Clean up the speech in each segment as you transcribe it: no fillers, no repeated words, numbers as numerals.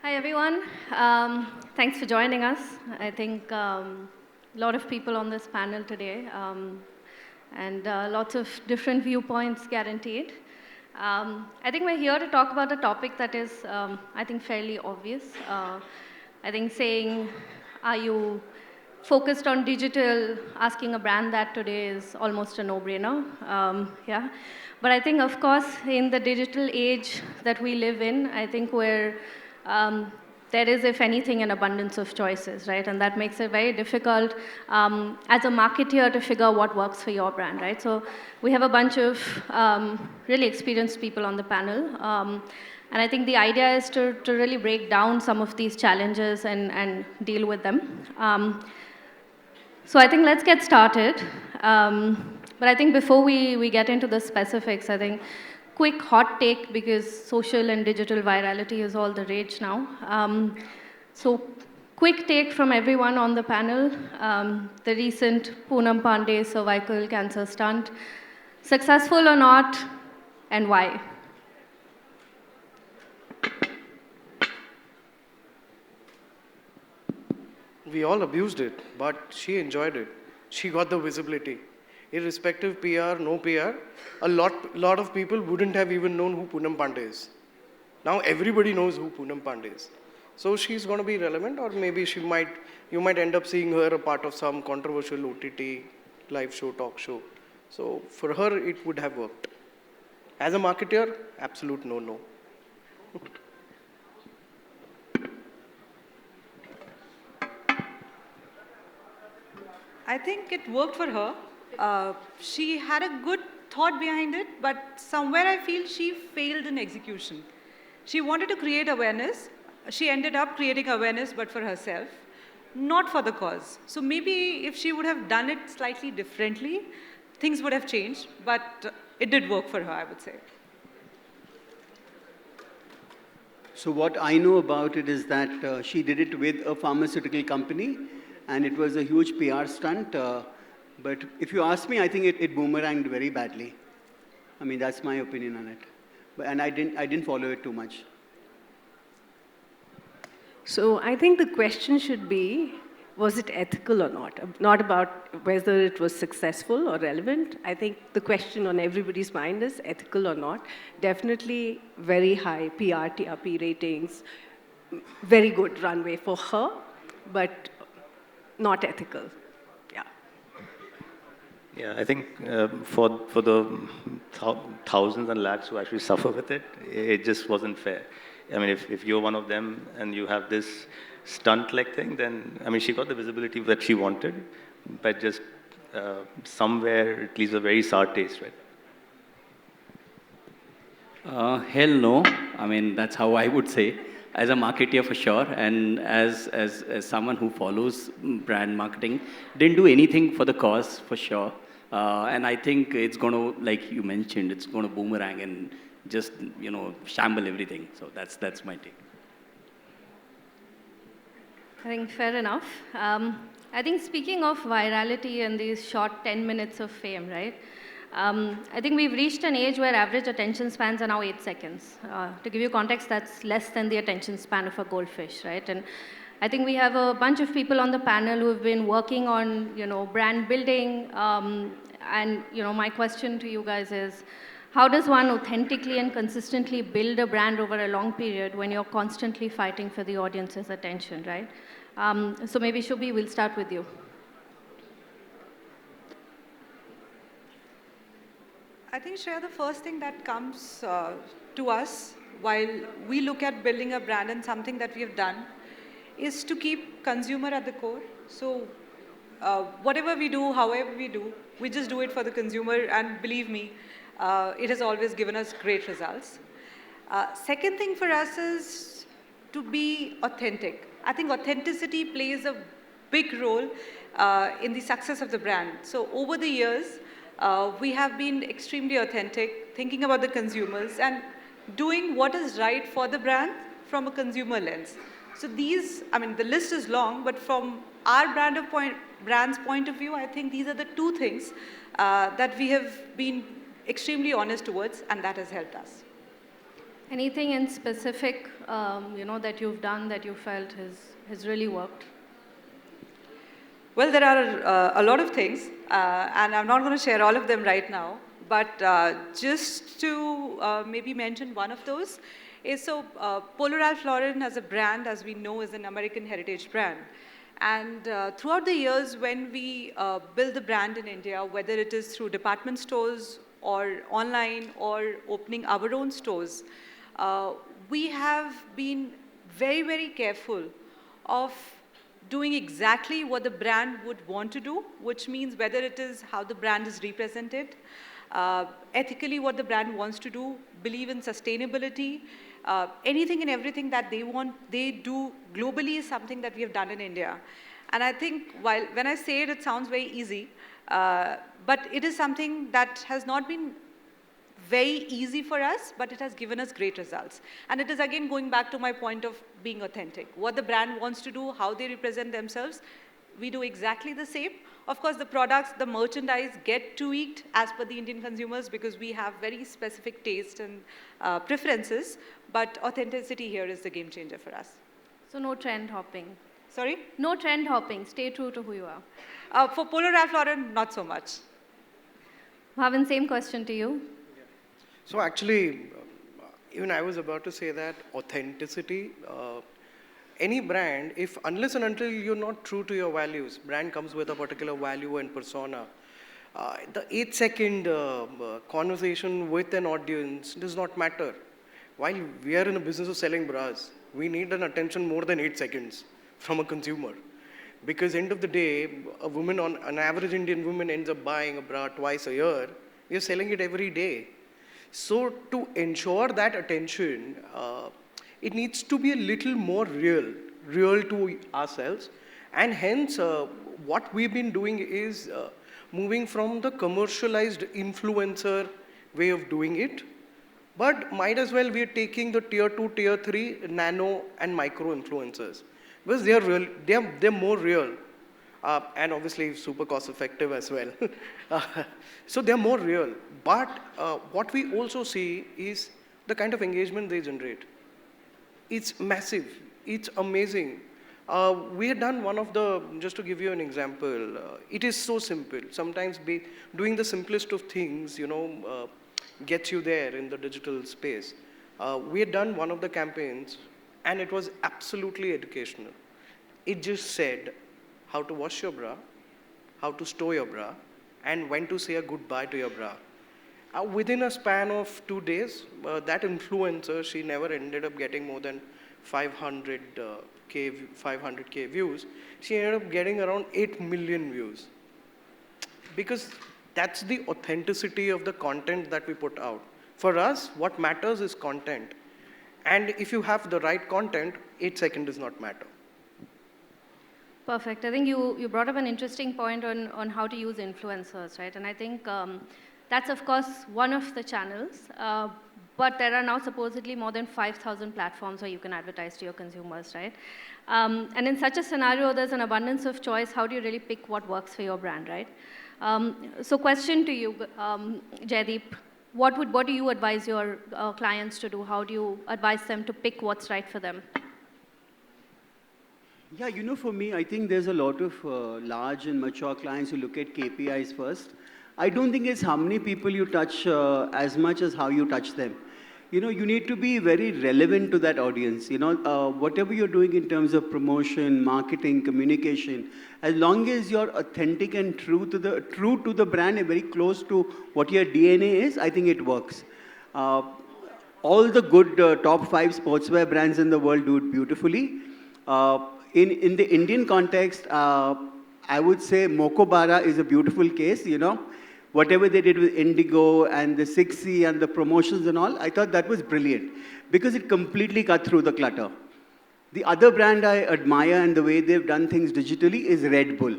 Hi, everyone. Thanks for joining us. I think a lot of people on this panel today, and lots of different viewpoints guaranteed. I think we're here to talk about a topic that is, I think, fairly obvious. I think saying, are you focused on digital, asking a brand that today is almost a no-brainer. Yeah. But I think, of course, in the digital age that we live in, I think there is, if anything, an abundance of choices, right? And that makes it very difficult as a marketeer to figure out what works for your brand, right? So we have a bunch of really experienced people on the panel. And I think the idea is to really break down some of these challenges and deal with them. So I think let's get started. But I think before we get into the specifics, I think quick hot take, because social and digital virality is all the rage now. So quick take from everyone on the panel. The recent Poonam Pandey cervical cancer stunt, successful or not, and why? We all abused it, but she enjoyed it. She got the visibility. Irrespective PR, no PR, a lot of people wouldn't have even known who Poonam Pandey is. Now everybody knows who Poonam Pandey is. So she's going to be relevant, or maybe you might end up seeing her a part of some controversial OTT live show, talk show. So for her, it would have worked. As a marketer, absolute no. I think it worked for her. She had a good thought behind it, but somewhere I feel she failed in execution. She wanted to create awareness. She ended up creating awareness, but for herself, not for the cause. So maybe if she would have done it slightly differently, things would have changed, but it did work for her, I would say. So what I know about it is that she did it with a pharmaceutical company, and it was a huge PR stunt. But if you ask me, I think it boomeranged very badly. I mean, that's my opinion on it. And I didn't follow it too much. So I think the question should be, was it ethical or not? Not about whether it was successful or relevant. I think the question on everybody's mind is ethical or not. Definitely very high PR, TRP ratings, very good runway for her, but not ethical. Yeah, I think for the thousands and lakhs who actually suffer with it, it just wasn't fair. I mean, if you're one of them and you have this stunt-like thing, then, I mean, she got the visibility that she wanted, but just somewhere it leaves a very sour taste, right? Hell no. I mean, that's how I would say. As a marketer for sure, and as someone who follows brand marketing, didn't do anything for the cause for sure. And I think it's going to, like you mentioned, it's going to boomerang and just, shamble everything. So that's my take. I think fair enough. I think speaking of virality and these short 10 minutes of fame, right? I think we've reached an age where average attention spans are now 8 seconds. To give you context, that's less than the attention span of a goldfish, right? And I think we have a bunch of people on the panel who have been working on, brand building. And, my question to you guys is, how does one authentically and consistently build a brand over a long period when you're constantly fighting for the audience's attention, right? So maybe, Shubhi, we'll start with you. I think, Shreya, the first thing that comes to us while we look at building a brand, and something that we have done, is to keep consumer at the core. So whatever we do, however we do, we just do it for the consumer, and believe me, it has always given us great results. Second thing for us is to be authentic. I think authenticity plays a big role in the success of the brand. So over the years, we have been extremely authentic, thinking about the consumers and doing what is right for the brand from a consumer lens. So these, I mean, the list is long, but from our brand's point of view, I think these are the two things that we have been extremely honest towards, and that has helped us. Anything in specific, that you've done that you felt has really worked? Well, there are a lot of things, and I'm not going to share all of them right now. But just to maybe mention one of those is Polo Ralph Lauren as a brand, as we know, is an American heritage brand. And throughout the years, when we build the brand in India, whether it is through department stores or online or opening our own stores, we have been very, very careful of doing exactly what the brand would want to do, which means whether it is how the brand is represented, ethically what the brand wants to do, believe in sustainability, anything and everything that they do globally is something that we have done in India. And I think when I say it, it sounds very easy, but it is something that has not been very easy for us, but it has given us great results. And it is again going back to my point of being authentic. What the brand wants to do, how they represent themselves, we do exactly the same. Of course, the products, the merchandise get tweaked as per the Indian consumers because we have very specific taste and preferences, but authenticity here is the game changer for us. So no trend hopping. Sorry? No trend hopping. Stay true to who you are. For Polo Ralph Lauren, not so much. Bhavin, same question to you. So actually, even I was about to say that authenticity, any brand, unless and until you're not true to your values, brand comes with a particular value and persona. The 8-second conversation with an audience does not matter. While we are in the business of selling bras, we need an attention more than 8 seconds from a consumer. Because end of the day, an average Indian woman ends up buying a bra twice a year. We are selling it every day. So to ensure that attention, it needs to be a little more real to ourselves. And hence, what we've been doing is moving from the commercialized influencer way of doing it, but might as well we are taking the tier 2, tier 3 nano and micro influencers because they are real, they're more real. And obviously super cost effective as well. So they're more real. But what we also see is the kind of engagement they generate. It's massive. It's amazing. We had done just to give you an example, it is so simple. Sometimes doing the simplest of things, gets you there in the digital space. We had done one of the campaigns and it was absolutely educational. It just said, how to wash your bra, how to store your bra, and when to say a goodbye to your bra. Within a span of 2 days, that influencer, she never ended up getting more than 500K views. She ended up getting around 8 million views. Because that's the authenticity of the content that we put out. For us, what matters is content. And if you have the right content, 8 seconds does not matter. Perfect. I think you brought up an interesting point on how to use influencers, right? And I think that's, of course, one of the channels. But there are now supposedly more than 5,000 platforms where you can advertise to your consumers, right? And in such a scenario, there's an abundance of choice. How do you really pick what works for your brand, right? So question to you, Jaydeep. What do you advise your clients to do? How do you advise them to pick what's right for them? Yeah, for me, I think there's a lot of large and mature clients who look at KPIs first. I don't think it's how many people you touch as much as how you touch them. You need to be very relevant to that audience. Whatever you're doing in terms of promotion, marketing, communication, as long as you're authentic and true to the brand and very close to what your DNA is, I think it works. All the good top 5 sportswear brands in the world do it beautifully. In the Indian context, I would say Mokobara is a beautiful case, Whatever they did with Indigo and the 6C and the promotions and all, I thought that was brilliant because it completely cut through the clutter. The other brand I admire and the way they've done things digitally is Red Bull.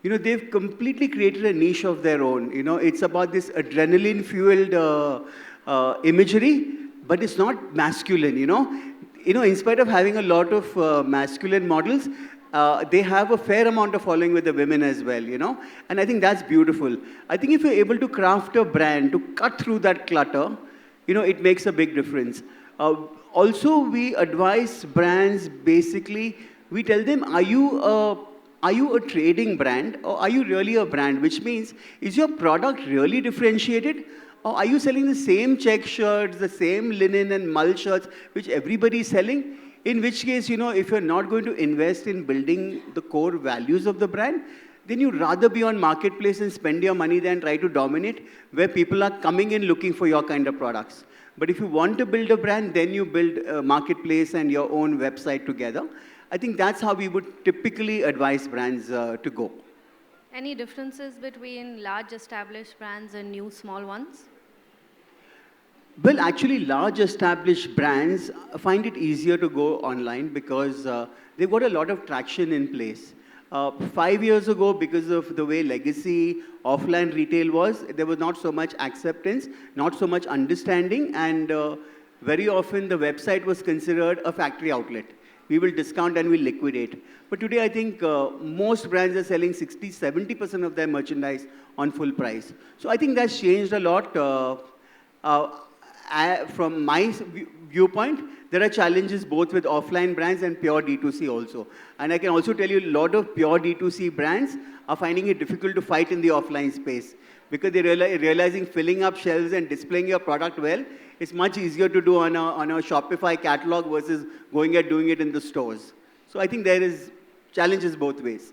They've completely created a niche of their own. It's about this adrenaline-fueled imagery, but it's not masculine, in spite of having a lot of masculine models, they have a fair amount of following with the women as well, And I think that's beautiful. I think if you're able to craft a brand to cut through that clutter, it makes a big difference. Also, we advise brands basically, we tell them, are you a trading brand or are you really a brand? Which means, is your product really differentiated? Or are you selling the same check shirts, the same linen and mull shirts, which everybody is selling? In which case, if you're not going to invest in building the core values of the brand, then you'd rather be on marketplace and spend your money than try to dominate, where people are coming in looking for your kind of products. But if you want to build a brand, then you build a marketplace and your own website together. I think that's how we would typically advise brands to go. Any differences between large established brands and new small ones? Well, actually, large established brands find it easier to go online because they've got a lot of traction in place. 5 years ago, because of the way legacy offline retail was, there was not so much acceptance, not so much understanding, and very often the website was considered a factory outlet. We will discount and we'll liquidate. But today, I think most brands are selling 60, 70% of their merchandise on full price. So I think that's changed a lot. From my viewpoint, there are challenges both with offline brands and pure D2C also. And I can also tell you a lot of pure D2C brands are finding it difficult to fight in the offline space because they're realizing filling up shelves and displaying your product well is much easier to do on a Shopify catalog versus going and doing it in the stores. So I think there is challenges both ways.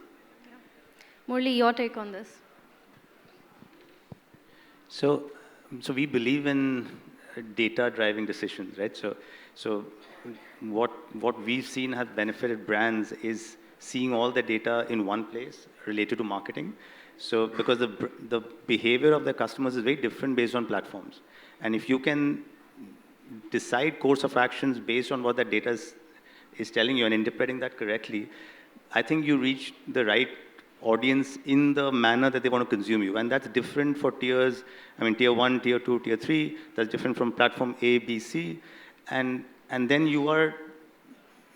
Yeah. Murli, your take on this? So we believe in data-driving decisions, right? So what we've seen has benefited brands is seeing all the data in one place related to marketing. So because the behavior of the customers is very different based on platforms. And if you can decide course of actions based on what that data is telling you and interpreting that correctly, I think you reach the right audience in the manner that they want to consume you. And that's different for tiers. I mean, tier 1, tier 2, tier 3. That's different from platform A, B, C. And then you are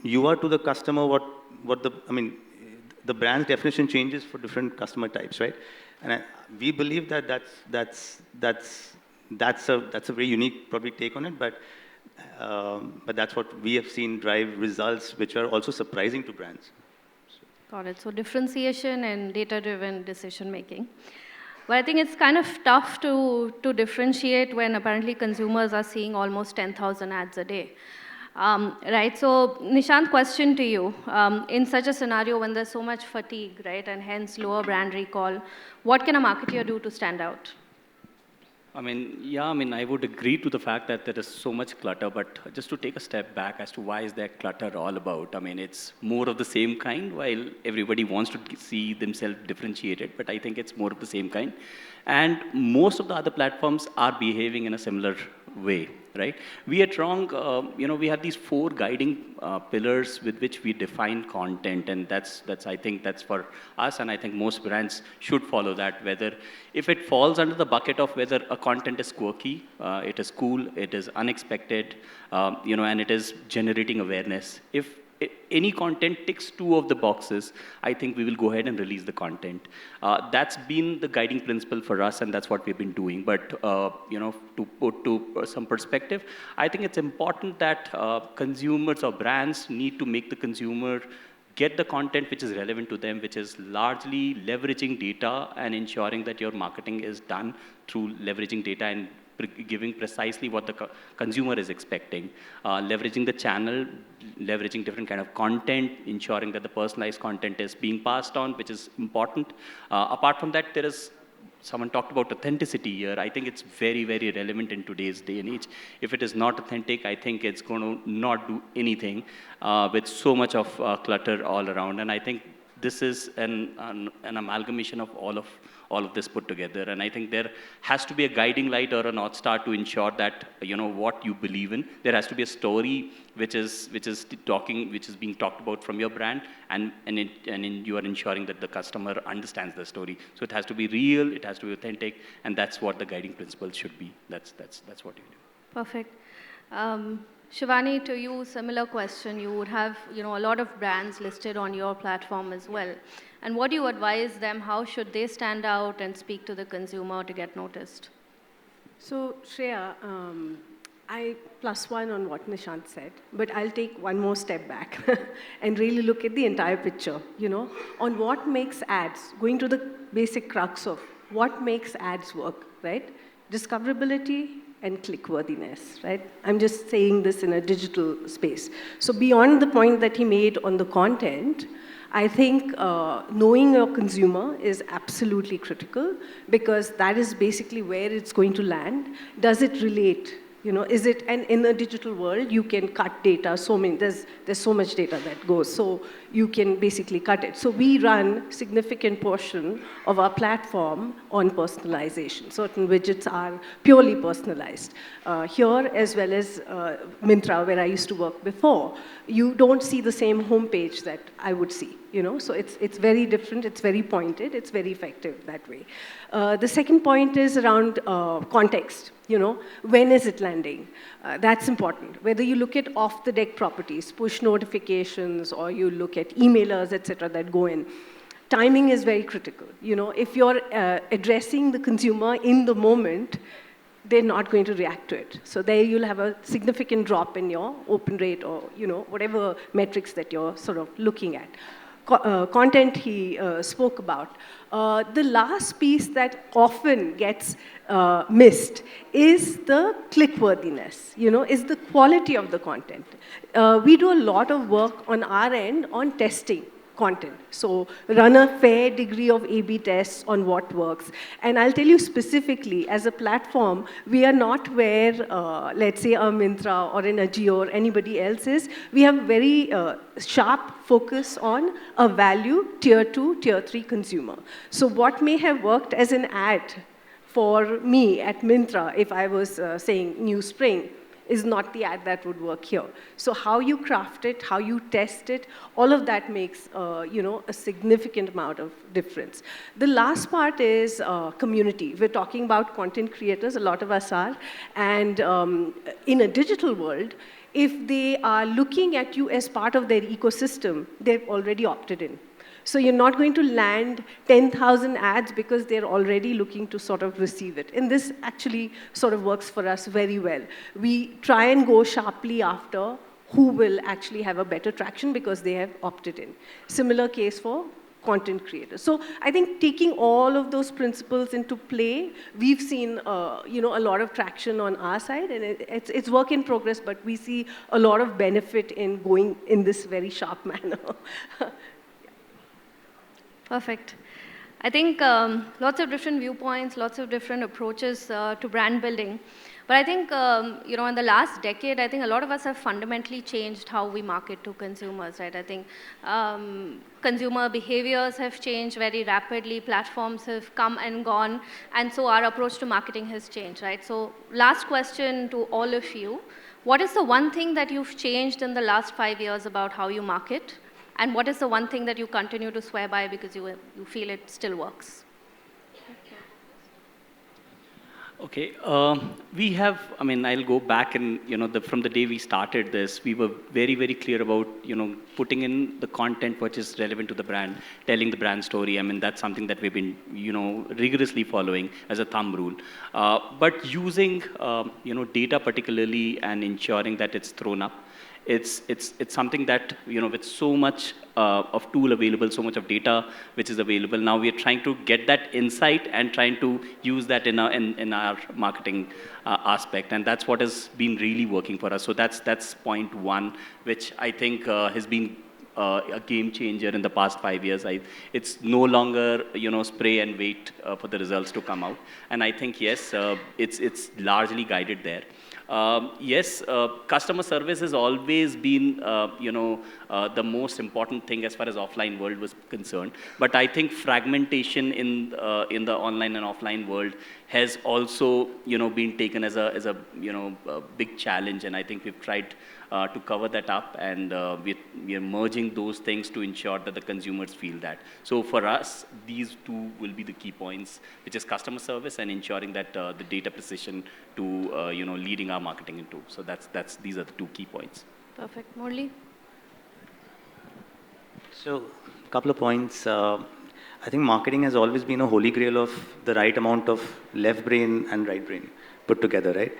to the customer the brand's definition changes for different customer types, right? And we believe that that's a very unique probably take on it, but that's what we have seen drive results which are also surprising to brands. Got it. So differentiation and data-driven decision-making. But I think it's kind of tough to differentiate when apparently consumers are seeing almost 10,000 ads a day. Right, so Nishant, question to you. In such a scenario when there's so much fatigue, right, and hence lower brand recall, what can a marketer do to stand out? I would agree to the fact that there is so much clutter, but just to take a step back as to why is that clutter all about? It's more of the same kind, while everybody wants to see themselves differentiated, but I think it's more of the same kind. And most of the other platforms are behaving in a similar way, right? We at Wrong, we have these 4 guiding pillars with which we define content, and that's I think that's for us, and I think most brands should follow that, whether if it falls under the bucket of whether a content is quirky, it is cool, it is unexpected, and it is generating awareness. If any content ticks 2 of the boxes, I think we will go ahead and release the content. That's been the guiding principle for us, and that's what we've been doing. But, to put to some perspective, I think it's important that consumers or brands need to make the consumer get the content which is relevant to them, which is largely leveraging data and ensuring that your marketing is done through leveraging data and giving precisely what the consumer is expecting, leveraging the channel, leveraging different kind of content, ensuring that the personalized content is being passed on, which is important. Apart from that, there is, someone talked about authenticity here. I think it's very, very relevant in today's day and age. If it is not authentic, I think it's going to not do anything with so much of clutter all around. And I think this is an amalgamation of all of this put together. And I think there has to be a guiding light or a North Star to ensure that, what you believe in. There has to be a story which is being talked about from your brand, and you are ensuring that the customer understands the story. So it has to be real, it has to be authentic, and that's what the guiding principle should be. That's what you do. Perfect. Shivani, to you, similar question. You would have, a lot of brands listed on your platform as well. And what do you advise them? How should they stand out and speak to the consumer to get noticed? So, Shreya, I plus one on what Nishant said, but I'll take one more step back and really look at the entire picture, on what makes ads, going to the basic crux of what makes ads work, right? Discoverability and click-worthiness, right? I'm just saying this in a digital space. So beyond the point that he made on the content, I think knowing your consumer is absolutely critical because that is basically where it's going to land. Does it relate? Is it, and in the digital world, you can cut data, there's so much data that goes, so you can basically cut it. So we run significant portion of our platform on personalization. Certain widgets are purely personalized. Here, as well as Myntra, where I used to work before, you don't see the same homepage that I would see. So it's very different, it's very pointed, it's very effective that way. The second point is around context. When is it landing? That's important. Whether you look at off-the-deck properties, push notifications, or you look at emailers, et cetera, that go in, timing is very critical. If you're addressing the consumer in the moment, they're not going to react to it. So there you'll have a significant drop in your open rate or, whatever metrics that you're sort of looking at. Content he spoke about. The last piece that often gets missed is the click-worthiness, is the quality of the content. We do a lot of work on our end on testing content. So run a fair degree of A/B tests on what works. And I'll tell you specifically, as a platform, we are not where, let's say, a Myntra or an Ajio or anybody else is. We have very sharp focus on a value tier 2, tier 3 consumer. So what may have worked as an ad for me at Myntra, if I was saying New Spring, is not the ad that would work here. So how you craft it, how you test it, all of that makes a significant amount of difference. The last part is community. We're talking about content creators, a lot of us are, and in a digital world, if they are looking at you as part of their ecosystem, they've already opted in. So you're not going to land 10,000 ads because they're already looking to sort of receive it. And this actually sort of works for us very well. We try and go sharply after who will actually have a better traction because they have opted in. Similar case for content creators. So I think taking all of those principles into play, we've seen a lot of traction on our side, and it's work in progress, but we see a lot of benefit in going in this very sharp manner. Perfect. I think lots of different viewpoints, lots of different approaches to brand building. But I think, in the last decade, I think a lot of us have fundamentally changed how we market to consumers, right? I think consumer behaviors have changed very rapidly, platforms have come and gone, and so our approach to marketing has changed, right? So last question to all of you. What is the one thing that you've changed in the last 5 years about how you market? And what is the one thing that you continue to swear by because you feel it still works? Okay, I'll go back and, from the day we started this, we were very, very clear about, putting in the content which is relevant to the brand, telling the brand story. That's something that we've been, rigorously following as a thumb rule. But using, data particularly and ensuring that it's thrown up. It's something that, with so much of tool available, so much of data which is available, now we are trying to get that insight and trying to use that in our marketing aspect. And that's what has been really working for us. So that's point one, which I think has been a game changer in the past 5 years. It's no longer, spray and wait for the results to come out. And I think, yes, it's largely guided there. Yes, customer service has always been, the most important thing as far as offline world was concerned. But I think fragmentation in the online and offline world has also, been taken as a big challenge. And I think we've tried to cover that up, and we are merging those things to ensure that the consumers feel that. So for us, these two will be the key points, which is customer service and ensuring that the data precision to leading our marketing into. So these are the two key points. Perfect. Morley? So a couple of points. I think marketing has always been a holy grail of the right amount of left brain and right brain put together, right?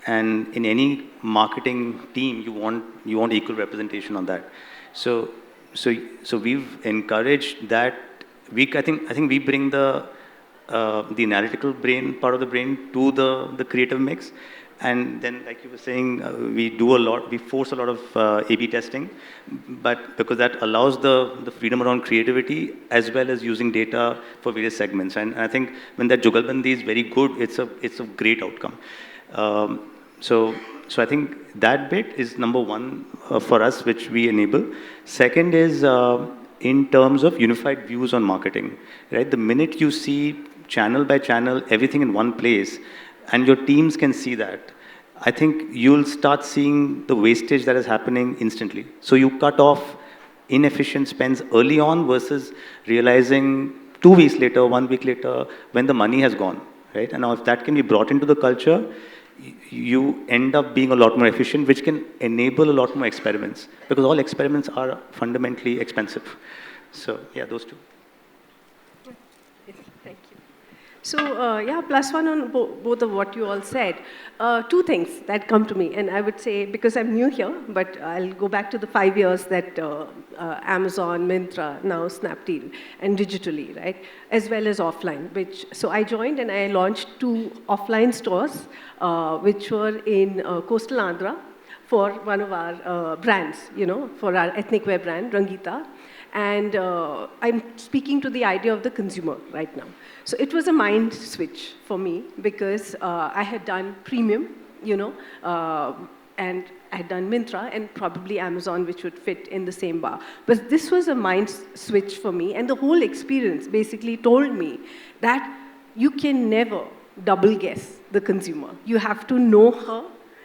And in any marketing team, you want equal representation on that. So we've encouraged that. I think we bring the analytical brain, part of the brain, to the creative mix. And then, like you were saying, we force a lot of A/B testing, but because that allows the freedom around creativity as well as using data for various segments. And I think when that jugalbandi is very good, it's a great outcome. So I think that bit is number one for us, which we enable. Second is in terms of unified views on marketing, right? The minute you see channel by channel, everything in one place, and your teams can see that, I think you'll start seeing the wastage that is happening instantly. So you cut off inefficient spends early on versus realizing 2 weeks later, 1 week later, when the money has gone, right? And now if that can be brought into the culture, you end up being a lot more efficient, which can enable a lot more experiments, because all experiments are fundamentally expensive. So yeah, those two. Yes, thank you. So yeah, plus one on both of what you all said. Two things that come to me, and I would say, because I'm new here, but I'll go back to the 5 years that Amazon, Myntra, now Snapdeal, and digitally, right, as well as offline. So I joined and I launched 2 offline stores, which were in coastal Andhra for one of our brands, for our ethnic wear brand, Rangita. And I'm speaking to the idea of the consumer right now. So it was a mind switch for me, because I had done premium, and I had done Myntra and probably Amazon, which would fit in the same bar. But this was a mind switch for me, and the whole experience basically told me that you can never double guess the consumer. You have to know her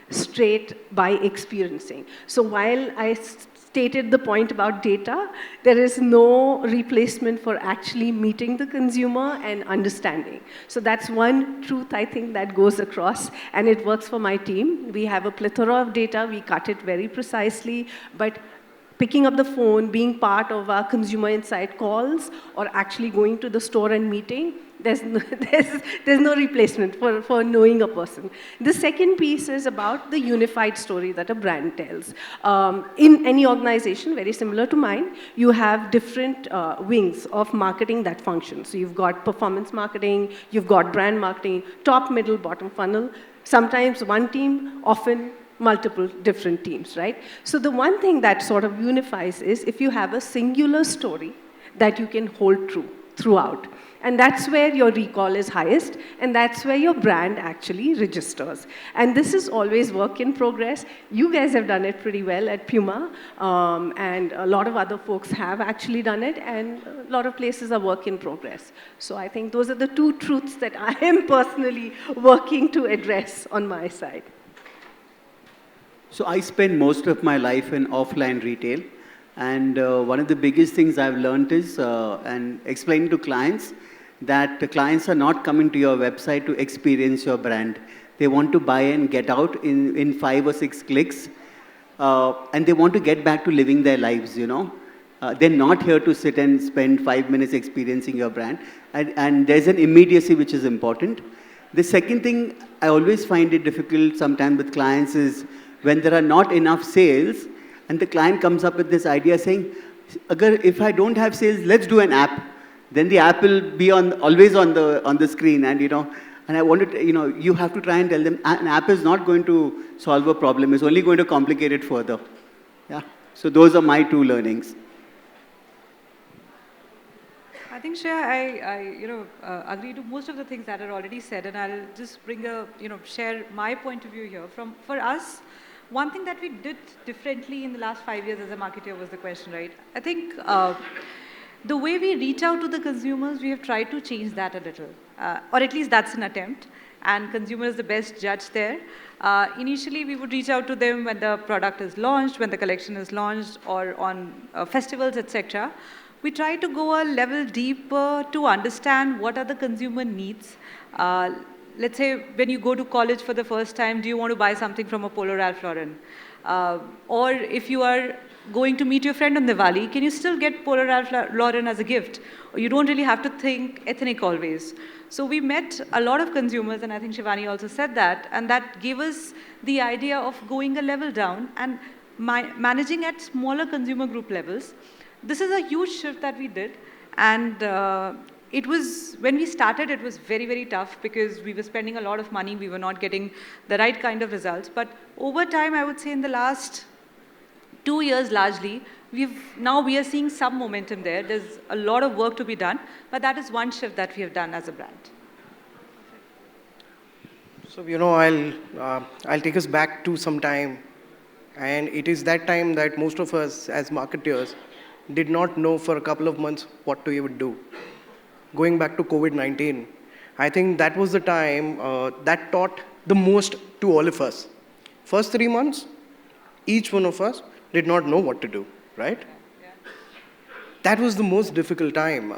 straight by experiencing. So while I stated the point about data, there is no replacement for actually meeting the consumer and understanding. So that's one truth I think that goes across, and it works for my team. We have a plethora of data, we cut it very precisely, but picking up the phone, being part of our consumer insight calls, or actually going to the store and meeting, there's no replacement for knowing a person. The second piece is about the unified story that a brand tells. In any organization, very similar to mine, you have different wings of marketing that function. So you've got performance marketing, you've got brand marketing, top, middle, bottom funnel, sometimes one team, often multiple different teams, right? So the one thing that sort of unifies is if you have a singular story that you can hold true throughout. And that's where your recall is highest, and that's where your brand actually registers. And this is always work in progress. You guys have done it pretty well at Puma, and a lot of other folks have actually done it, and a lot of places are work in progress. So I think those are the 2 truths that I am personally working to address on my side. So I spend most of my life in offline retail, and one of the biggest things I've learned is, and explaining to clients, that the clients are not coming to your website to experience your brand. They want to buy and get out in 5 or 6 clicks, and they want to get back to living their lives, They're not here to sit and spend 5 minutes experiencing your brand, and there's an immediacy which is important. The second thing I always find it difficult sometimes with clients is when there are not enough sales, and the client comes up with this idea saying, if I don't have sales, let's do an app. Then the app will be always on the screen, and and I wanted you have to try and tell them an app is not going to solve a problem; it's only going to complicate it further. Yeah. So those are my 2 learnings. I think, Shreya, I agree to most of the things that are already said, and I'll just share my point of view here. For us, one thing that we did differently in the last 5 years as a marketer was the question, right? I think the way we reach out to the consumers, we have tried to change that a little, or at least that's an attempt, and consumer is the best judge there. Initially, we would reach out to them when the product is launched, when the collection is launched, or on festivals, etc. We try to go a level deeper to understand what are the consumer needs. let's say when you go to college for the first time, do you want to buy something from a Polo Ralph Lauren? Or if you are going to meet your friend on Diwali, can you still get Polo Ralph Lauren as a gift? Or you don't really have to think ethnic always. So we met a lot of consumers, and I think Shivani also said that, and that gave us the idea of going a level down and managing at smaller consumer group levels. This is a huge shift that we did, and it was, when we started, it was very, very tough because we were spending a lot of money, we were not getting the right kind of results. But over time, I would say in the last 2 years largely, we are seeing some momentum there. There's a lot of work to be done, but that is one shift that we have done as a brand. So, I'll take us back to some time. And it is that time that most of us as marketers did not know for a couple of months what to even do. Going back to COVID-19, I think that was the time that taught the most to all of us. First 3 months, each one of us did not know what to do, right? Yeah. That was the most difficult time.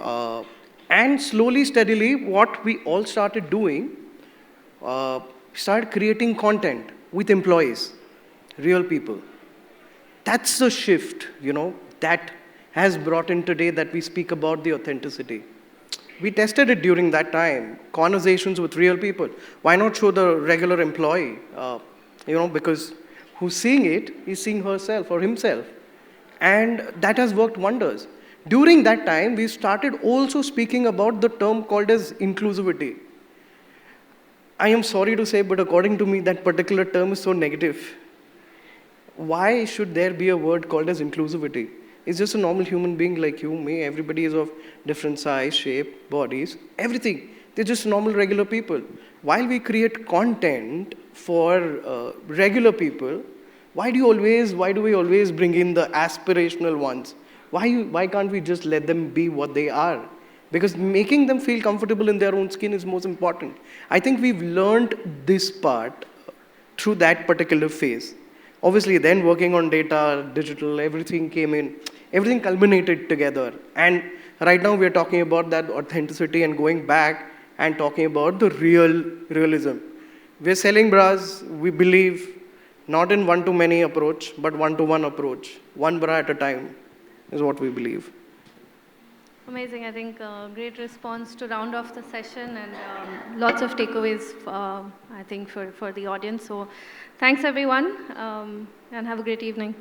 And slowly, steadily, what we all started doing, started creating content with employees, real people. That's the shift, that has brought in today that we speak about the authenticity. We tested it during that time, conversations with real people. Why not show the regular employee? Because who's seeing it is seeing herself or himself. And that has worked wonders. During that time, we started also speaking about the term called as inclusivity. I am sorry to say, but according to me, that particular term is so negative. Why should there be a word called as inclusivity? It's just a normal human being like you, me. Everybody is of different size, shape, bodies, everything. They're just normal, regular people. While we create content for regular people, why do we always bring in the aspirational ones? Why can't we just let them be what they are? Because making them feel comfortable in their own skin is most important. I think we've learned this part through that particular phase. Obviously, then working on data, digital, everything came in. Everything culminated together. And right now, we're talking about that authenticity and going back and talking about the realism. We're selling bras, we believe, not in one-to-many approach, but one-to-one approach. One bra at a time is what we believe. Amazing. I think great response to round off the session, and lots of takeaways, I think, for the audience. So thanks, everyone, and have a great evening.